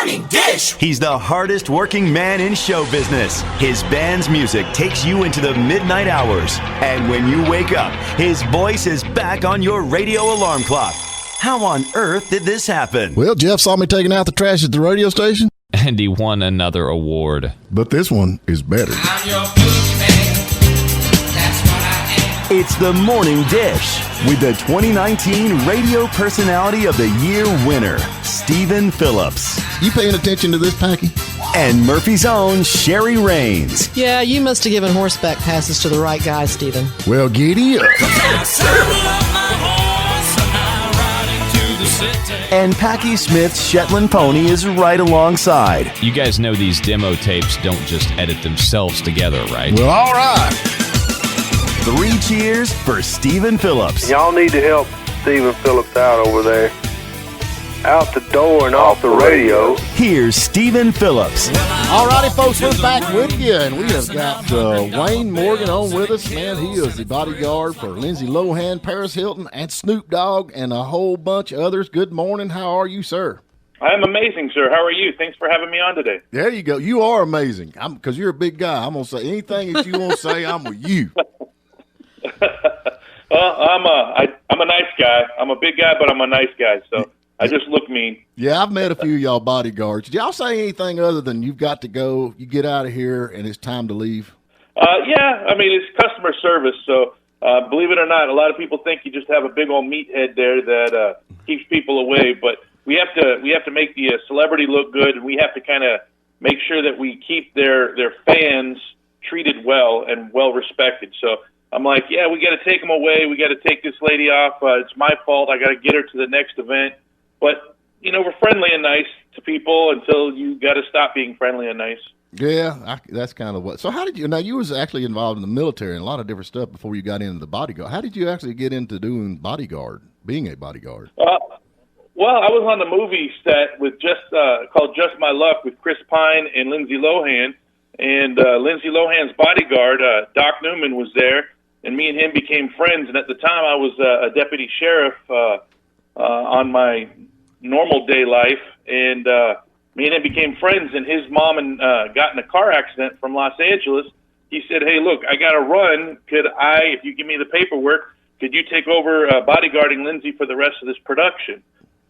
Morning Dish. He's the hardest working man in show business. His band's music takes you into the midnight hours. And when you wake up, his voice is back on your radio alarm clock. How on earth did this happen? Well, Jeff saw me taking out the trash at the radio station. And he won another award. But this one is better. I'm your boogeyman. That's what I am. It's the Morning Dish with the 2019 Radio Personality of the Year winner, Stephen Phillips. You paying attention to this, Packy? And Murphy's own Sherry Raines. Yeah, you must have given horseback passes to the right guy, Stephen. Well, giddy up. And Packy Smith's Shetland pony is right alongside. You guys know these demo tapes don't just edit themselves together, right? Well, all right. 3 cheers for Stephen Phillips. Y'all need to help Stephen Phillips out over there. Out the door and off the radio. Here's Stephen Phillips. All righty, folks, we're back with you, and we have got Wayne Morgan on with us. Man, he is the bodyguard for Lindsay Lohan, Paris Hilton, and Snoop Dogg, and a whole bunch of others. Good morning. How are you, sir? I'm amazing, sir. How are you? Thanks for having me on today. There you go. You are amazing. Because you're a big guy. I'm going to say anything that you want to say, I'm with you. Well, I'm a nice guy. I'm a big guy, but I'm a nice guy, so I just look mean. Yeah, I've met a few of y'all bodyguards. Did y'all say anything other than you've got to go, you get out of here, and it's time to leave? Yeah, I mean, it's customer service, so believe it or not, a lot of people think you just have a big old meathead there that keeps people away, but we have to make the celebrity look good, and we have to kind of make sure that we keep their fans treated well and well respected. So I'm like, yeah, we got to take them away. We got to take this lady off. It's my fault. I got to get her to the next event. But, you know, we're friendly and nice to people until you got to stop being friendly and nice. Yeah, that's kind of what. So how did you, now you was actually involved in the military and a lot of different stuff before you got into the bodyguard. How did you actually get into doing bodyguard, being a bodyguard? Well, I was on the movie set with called Just My Luck with Chris Pine and Lindsay Lohan. And Lindsay Lohan's bodyguard, Doc Newman, was there. And me and him became friends. And at the time, I was a deputy sheriff on my normal day life. And me and him became friends. And his mom got in a car accident from Los Angeles. He said, hey, look, I got to run. If you give me the paperwork, could you take over bodyguarding Lindsay for the rest of this production?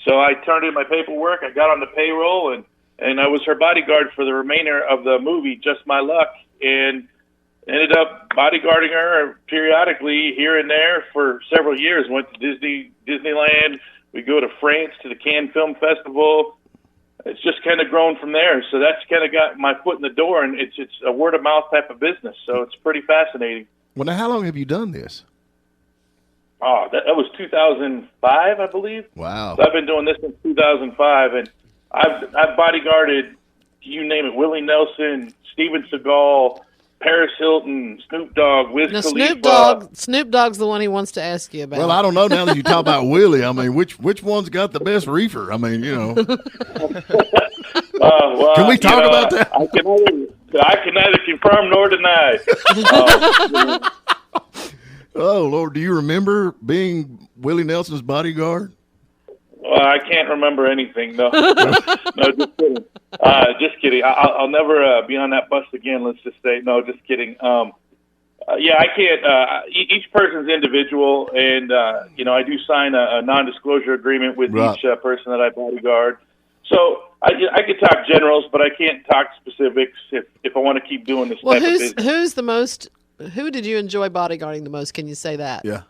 So I turned in my paperwork. I got on the payroll, and I was her bodyguard for the remainder of the movie, Just My Luck. And ended up bodyguarding her periodically here and there for several years. Went to Disneyland. We go to France to the Cannes Film Festival. It's just kind of grown from there. So that's kind of got my foot in the door, and it's a word-of-mouth type of business. So it's pretty fascinating. Well, now, how long have you done this? Oh, that was 2005, I believe. Wow. So I've been doing this since 2005, and I've bodyguarded, you name it, Willie Nelson, Steven Seagal, Paris Hilton, Snoop Dogg, Wiz Khalifa. Snoop Dogg's the one he wants to ask you about. Well, I don't know now that you talk about Willie. I mean, which one's got the best reefer? I mean, you know. Well, can we talk about that? I can neither confirm nor deny. Oh, Lord, do you remember being Willie Nelson's bodyguard? I can't remember anything, no. No, just kidding. Just kidding. I'll never be on that bus again, let's just say. No, just kidding. Yeah, I can't. Each person's individual, and, I do sign a non-disclosure agreement with each person that I bodyguard. So I could talk generals, but I can't talk specifics if I want to keep doing this type of business. Who did you enjoy bodyguarding the most? Can you say that? Yeah.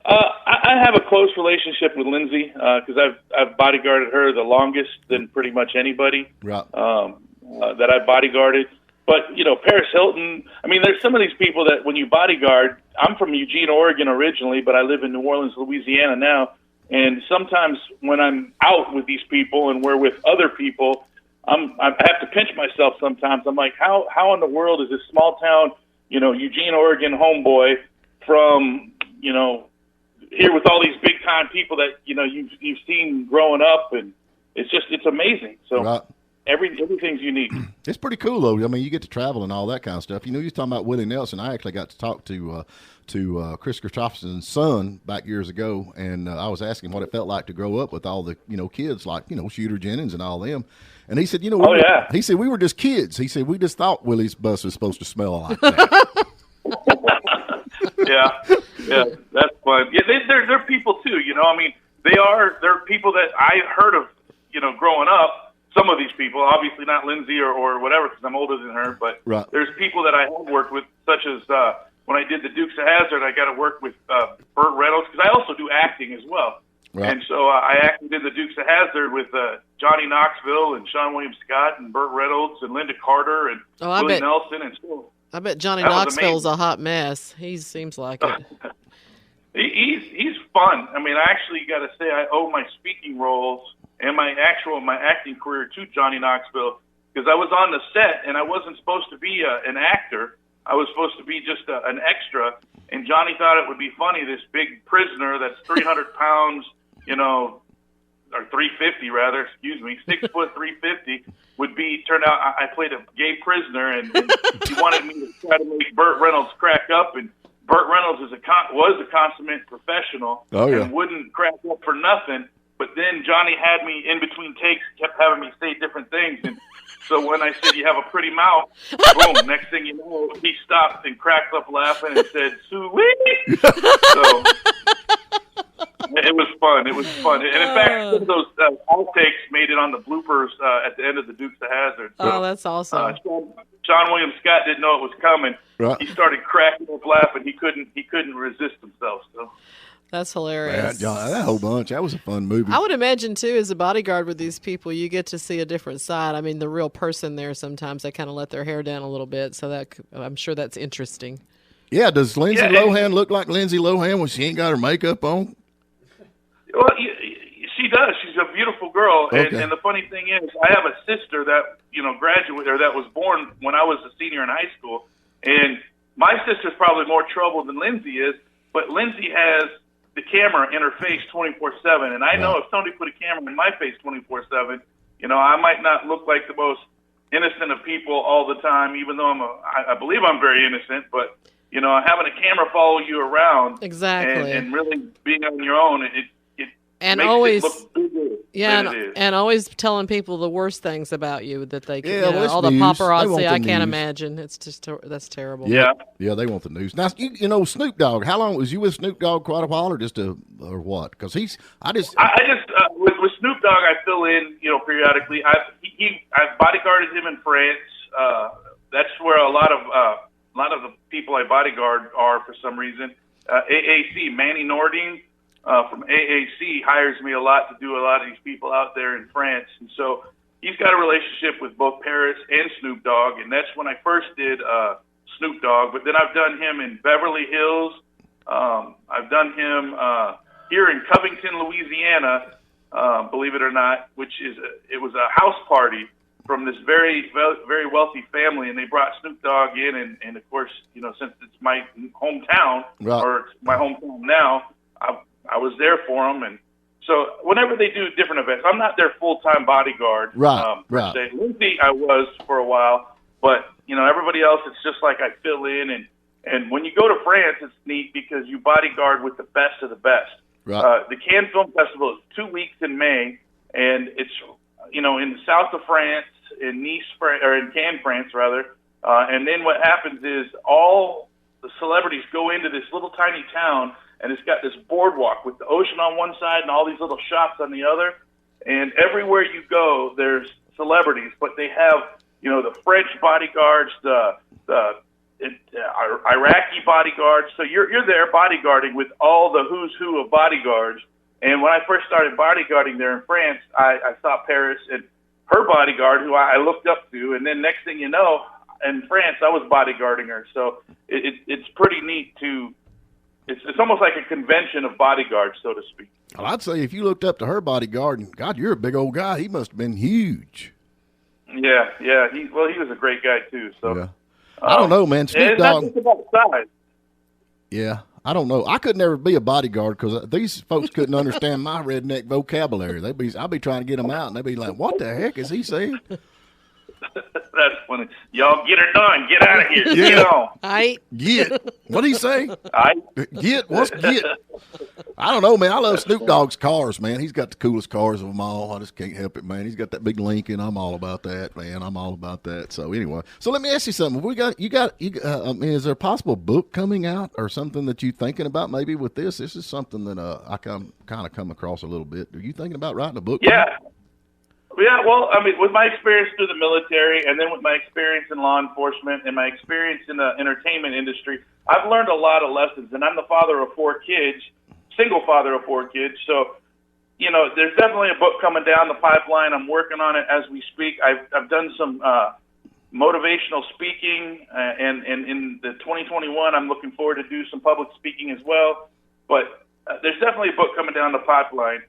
I have a close relationship with Lindsay because I've bodyguarded her the longest than pretty much anybody that I've bodyguarded. But, Paris Hilton, I mean, there's some of these people that when you bodyguard, I'm from Eugene, Oregon originally, but I live in New Orleans, Louisiana now. And sometimes when I'm out with these people and we're with other people, I have to pinch myself sometimes. I'm like, how in the world is this small town, Eugene, Oregon homeboy from, here with all these big time people that, you've seen growing up, and it's amazing. So everything's unique. It's pretty cool, though. I mean, you get to travel and all that kind of stuff. You know, you was talking about Willie Nelson. I actually got to talk to Chris Christopherson's son back years ago, and I was asking what it felt like to grow up with all the, kids like, Shooter Jennings and all them. And he said, he said, we were just kids. He said, we just thought Willie's bus was supposed to smell like that. Yeah, that's fun. Yeah, they're people too. I mean, they're people that I heard of, growing up. Some of these people, obviously not Lindsay or whatever, because I'm older than her. But There's people that I have worked with, such as when I did the Dukes of Hazzard, I got to work with Burt Reynolds, because I also do acting as well. Right. And so I acted in the Dukes of Hazzard with Johnny Knoxville and Sean William Scott and Burt Reynolds and Linda Carter and Willie Nelson and so. I bet Johnny Knoxville's a hot mess. He seems like it. He's fun. I mean, I actually got to say I owe my speaking roles and my acting career to Johnny Knoxville, because I was on the set and I wasn't supposed to be an actor. I was supposed to be just an extra. And Johnny thought it would be funny, this big prisoner that's 300 pounds, or 350 rather, 6 foot 350 would be. Turned out I played a gay prisoner, and he wanted me to try to make Burt Reynolds crack up. And Burt Reynolds was a consummate professional and wouldn't crack up for nothing. But then Johnny had me in between takes, kept having me say different things. And so when I said, you have a pretty mouth, boom, next thing you know, he stopped and cracked up laughing and said, sweet. So it was fun. It was fun. And in fact, some of those outtakes made it on the bloopers at the end of the Dukes of Hazzard. So, that's awesome. Sean William Scott didn't know it was coming. Right. He started cracking up laughing. He couldn't resist himself. So. That's hilarious. That whole bunch. That was a fun movie. I would imagine, too, as a bodyguard with these people, you get to see a different side. I mean, the real person there, sometimes they kind of let their hair down a little bit, so that I'm sure that's interesting. Yeah, does Lindsay Lohan look like Lindsay Lohan when she ain't got her makeup on? Well, she does. She's a beautiful girl, and the funny thing is, I have a sister that graduated or that was born when I was a senior in high school, and my sister's probably more trouble than Lindsay is, but Lindsay has the camera in her face 24/7, and I know if somebody put a camera in my face 24/7, I might not look like the most innocent of people all the time, even though I believe I'm very innocent, but having a camera follow you around exactly and really being on your own, it and makes always it look bigger than it is. And always telling people the worst things about you that they can, all news. The paparazzi. I can't news. imagine. It's just that's terrible. Yeah, they want the news. Now, Snoop Dogg. How long was you with Snoop Dogg? Quite a while, or what? Because I just with Snoop Dogg, I fill in, periodically. I've bodyguarded him in France. That's where a lot of the people I bodyguard are for some reason. AAC, Manny Nordine. From AAC hires me a lot to do a lot of these people out there in France. And so he's got a relationship with both Paris and Snoop Dogg, and that's when I first did Snoop Dogg. But then I've done him in Beverly Hills. I've done him here in Covington, Louisiana, believe it or not, it was a house party from this very, very wealthy family, and they brought Snoop Dogg in, and of course, since it's my hometown, or it's my hometown now, I was there for them, and so whenever they do different events, I'm not their full-time bodyguard. Right. Lindsay, I was for a while, but everybody else, it's just like I fill in, and when you go to France, it's neat because you bodyguard with the best of the best. Right. The Cannes Film Festival is 2 weeks in May, and it's in the south of France, in Nice, or in Cannes, France, rather. And then what happens is all the celebrities go into this little tiny town. And it's got this boardwalk with the ocean on one side and all these little shops on the other. And everywhere you go, there's celebrities, but they have, the French bodyguards, the Iraqi bodyguards. So you're there bodyguarding with all the who's who of bodyguards. And when I first started bodyguarding there in France, I saw Paris and her bodyguard, who I looked up to. And then next thing you know, in France, I was bodyguarding her. So it's pretty neat to. It's almost like a convention of bodyguards, so to speak. Well, I'd say if you looked up to her bodyguard, and God, you're a big old guy. He must have been huge. Yeah. He was a great guy too. So I don't know, man. Snoop Dogg. It's not just about size. Yeah, I don't know. I could never be a bodyguard because these folks couldn't understand my redneck vocabulary. I'd be trying to get them out, and they'd be like, "What the heck is he saying?" That's funny. Y'all get her done. Get out of here. Yeah. Get on. Get. What'd he say? Get. What's get? I don't know, man. I love Snoop Dogg's cars, man. He's got the coolest cars of them all. I just can't help it, man. He's got that big Lincoln. I'm all about that, man. I'm all about that. So anyway, so let me ask you something. Is there a possible book coming out or something that you thinking about maybe with this? This is something that I kind of come across a little bit. Are you thinking about writing a book? Yeah. Yeah, well, I mean, with my experience through the military and then with my experience in law enforcement and my experience in the entertainment industry, I've learned a lot of lessons. And I'm the father of 4 kids, single father of 4 kids. So, you know, there's definitely a book coming down the pipeline. I'm working on it as we speak. I've done some motivational speaking, and in the 2021, I'm looking forward to do some public speaking as well. But there's definitely a book coming down the pipeline.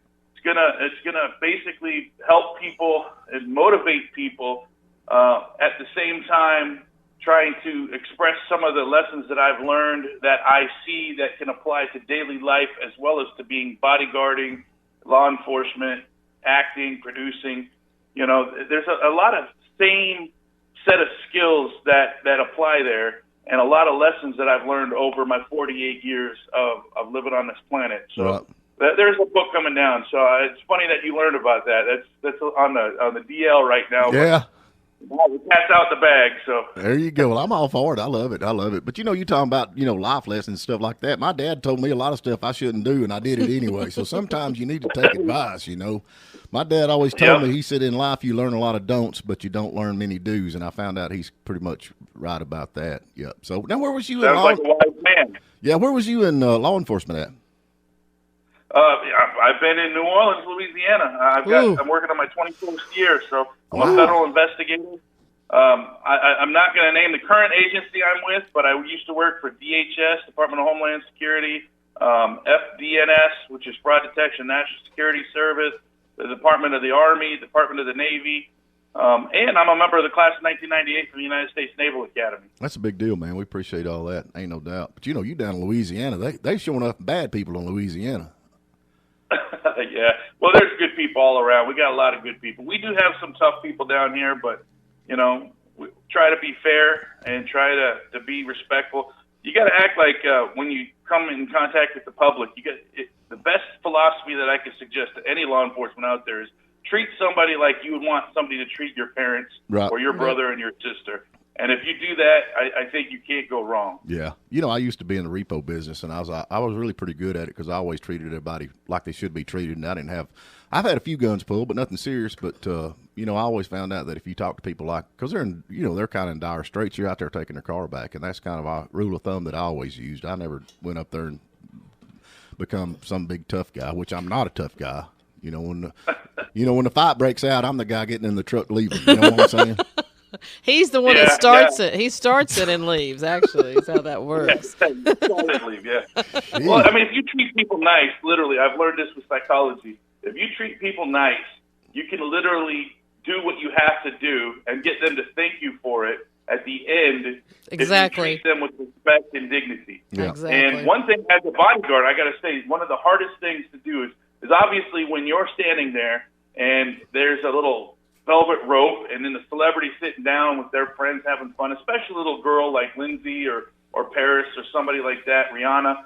It's gonna basically help people and motivate people at the same time trying to express some of the lessons that I've learned that I see that can apply to daily life as well as to being bodyguarding, law enforcement, acting, producing. You know, there's a lot of same set of skills that apply there, and a lot of lessons that I've learned over my 48 years of living on this planet. So. Right. There's a book coming down, so it's funny that you learned about that. That's on the DL right now. Yeah, the cat's out the bag. So there you go. Well, I'm all for it. I love it. But you know, you talking about life lessons and stuff like that. My dad told me a lot of stuff I shouldn't do, and I did it anyway. So sometimes you need to take advice. You know, my dad always told me. He said, in life you learn a lot of don'ts, but you don't learn many do's. And I found out he's pretty much right about that. Yep. So now, where was you? Sounds like a wise man. Yeah, where was you in law enforcement at? I've been in New Orleans, Louisiana. I'm working on my 21st year, so I'm a federal investigator. I'm not going to name the current agency I'm with, but I used to work for DHS, Department of Homeland Security, FDNS, which is Fraud Detection National Security Service, the Department of the Army, Department of the Navy, and I'm a member of the class of 1998 from the United States Naval Academy. That's a big deal, man. We appreciate all that. Ain't no doubt. But, you down in Louisiana, they showing up bad people in Louisiana. Yeah. Well, there's good people all around. We got a lot of good people. We do have some tough people down here, but, we try to be fair and try to be respectful. You got to act like when you come in contact with the public, the best philosophy that I could suggest to any law enforcement out there is treat somebody like you would want somebody to treat your parents or your brother and your sister. And if you do that, I think you can't go wrong. Yeah. I used to be in the repo business, and I was really pretty good at it because I always treated everybody like they should be treated. And I've had a few guns pulled, but nothing serious. But, I always found out that if you talk to people because they're they're kind of in dire straits, you're out there taking their car back. And that's kind of a rule of thumb that I always used. I never went up there and become some big tough guy, which I'm not a tough guy. When the fight breaks out, I'm the guy getting in the truck leaving. You know what I'm saying? He's the one that starts it. He starts it and leaves, actually. Is how that works. Leave, yeah. Well, I mean, if you treat people nice, literally, I've learned this with psychology. If you treat people nice, you can literally do what you have to do and get them to thank you for it at the end. Exactly. If you treat them with respect and dignity. Yeah. Exactly. And one thing as a bodyguard, I got to say, one of the hardest things to do is obviously when you're standing there and there's a little velvet rope, and then the celebrity sitting down with their friends having fun, especially a little girl like Lindsay or Paris or somebody like that, Rihanna.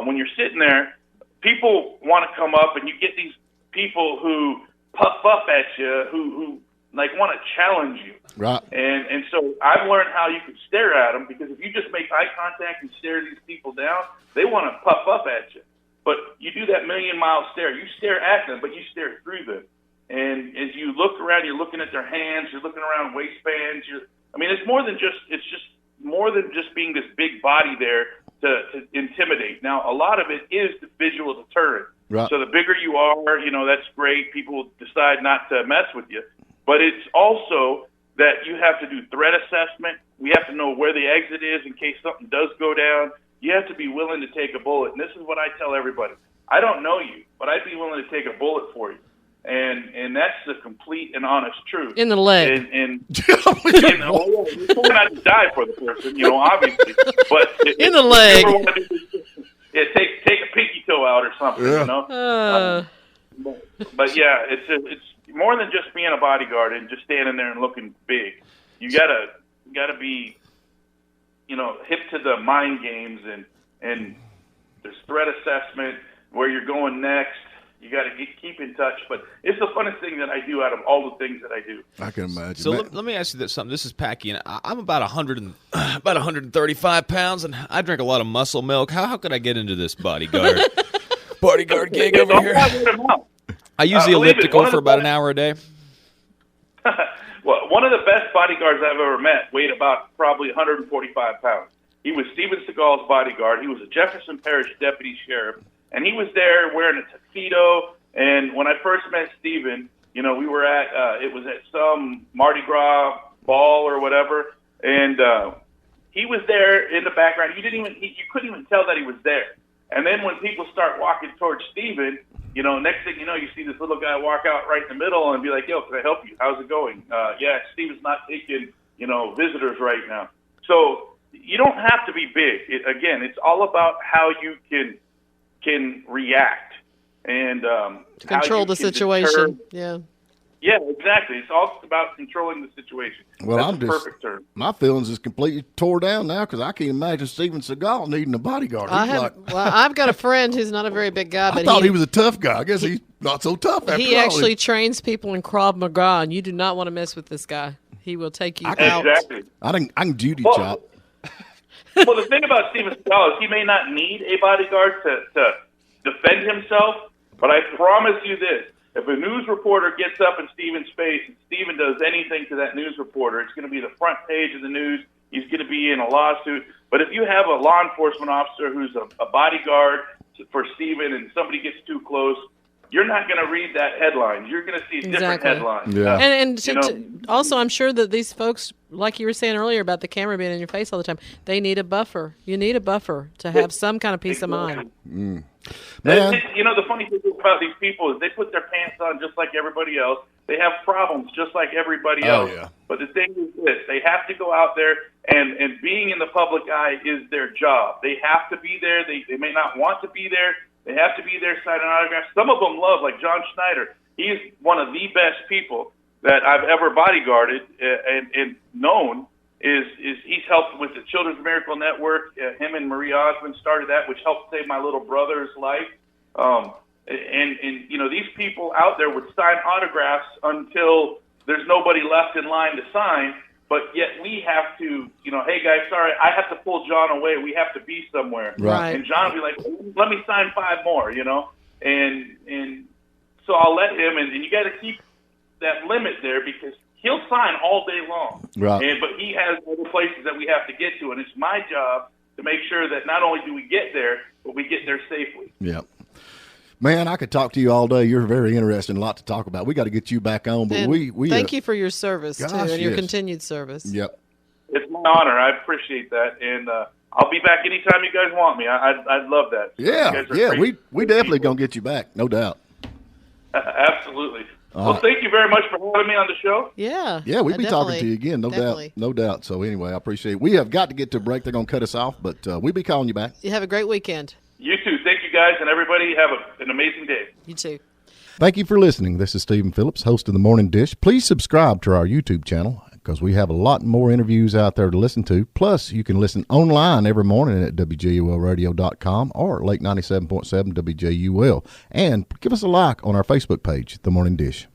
When you're sitting there, people want to come up, and you get these people who puff up at you, who like want to challenge you. Right. And so I've learned how you can stare at them, because if you just make eye contact and stare these people down, they want to puff up at you. But you do that million-mile stare. You stare at them, but you stare through them. And as you look around, you're looking at their hands, you're looking around waistbands. It's more than just being this big body there to intimidate. Now, a lot of it is the visual deterrent. Right. So the bigger you are, that's great. People decide not to mess with you. But it's also that you have to do threat assessment. We have to know where the exit is in case something does go down. You have to be willing to take a bullet. And this is what I tell everybody. I don't know you, but I'd be willing to take a bullet for you. And that's the complete and honest truth. In the leg. And you're probably not to die for the person, obviously. But in the leg. take a pinky toe out or something, Yeah. you know. But yeah, it's more than just being a bodyguard and just standing there and looking big. You gotta be, hip to the mind games and there's threat assessment, where you're going next. You got to keep in touch, but it's the funnest thing that I do out of all the things that I do. I can imagine. So let me ask you something. This is Packy, and I'm about 135 pounds, and I drink a lot of muscle milk. How could I get into this bodyguard gig over here? I use the elliptical for about an hour a day. Well, one of the best bodyguards I've ever met weighed about probably 145 pounds. He was Steven Seagal's bodyguard. He was a Jefferson Parish deputy sheriff. And he was there wearing a tuxedo. And when I first met Steven, we were it was at some Mardi Gras ball or whatever. And he was there in the background. You couldn't even tell that he was there. And then when people start walking towards Steven, next thing you know, you see this little guy walk out right in the middle and be like, yo, can I help you? How's it going? Yeah, Steven's not taking, visitors right now. So you don't have to be big. It's all about how you can react and control the situation. Yeah, exactly. It's all about controlling the situation. Well, That's the perfect term. My feelings is completely tore down now because I can't imagine Steven Seagal needing a bodyguard. I've got a friend who's not a very big guy, but I thought he was a tough guy. I guess he's not so tough after all. He actually trains people in Krav Maga, and you do not want to mess with this guy. He will take you out. Exactly. I can duty chop. Well, the thing about Steven Seagal is he may not need a bodyguard to defend himself, but I promise you this. If a news reporter gets up in Steven's face and Steven does anything to that news reporter, it's going to be the front page of the news. He's going to be in a lawsuit. But if you have a law enforcement officer who's a bodyguard for Steven and somebody gets too close, you're not going to read that headline. You're going to see a different headline. Yeah. Also, I'm sure that these folks, like you were saying earlier about the camera being in your face all the time, they need a buffer. You need a buffer to have some kind of peace of mind. Man. The funny thing about these people is they put their pants on just like everybody else. They have problems just like everybody else. Yeah. But the thing is this, they have to go out there and being in the public eye is their job. They have to be there. They may not want to be there. They have to be there signing autographs. Some of them love, like John Schneider. He's one of the best people that I've ever bodyguarded and known. Is he's helped with the Children's Miracle Network. Him and Marie Osmond started that, which helped save my little brother's life. These people out there would sign autographs until there's nobody left in line to sign. But yet we have to, hey guys, sorry, I have to pull John away. We have to be somewhere. Right. And John will be like, let me sign 5 more, and so I'll let him. And you got to keep that limit there because he'll sign all day long. Right. But he has other places that we have to get to, and it's my job to make sure that not only do we get there, but we get there safely. Yeah. Man, I could talk to you all day. You're very interesting, a lot to talk about. We got to get you back on, but And we thank you for your service, too, and your yes. continued service. Yep. It's my honor. I appreciate that, and I'll be back anytime you guys want me. I'd love that. Yeah, we definitely going to get you back, no doubt. Absolutely. Well, thank you very much for having me on the show. Yeah. Yeah, we'll be talking to you again, no definitely. doubt. No doubt. So anyway, I appreciate it. We have got to get to a break. They're going to cut us off, but we'll be calling you back. You have a great weekend. You too. Thank you, guys, and everybody have an amazing day. You too. Thank you for listening. This is Stephen Phillips, host of The Morning Dish. Please subscribe to our YouTube channel because we have a lot more interviews out there to listen to. Plus, you can listen online every morning at WJULradio.com or Lake 97.7 WJUL. And give us a like on our Facebook page, The Morning Dish.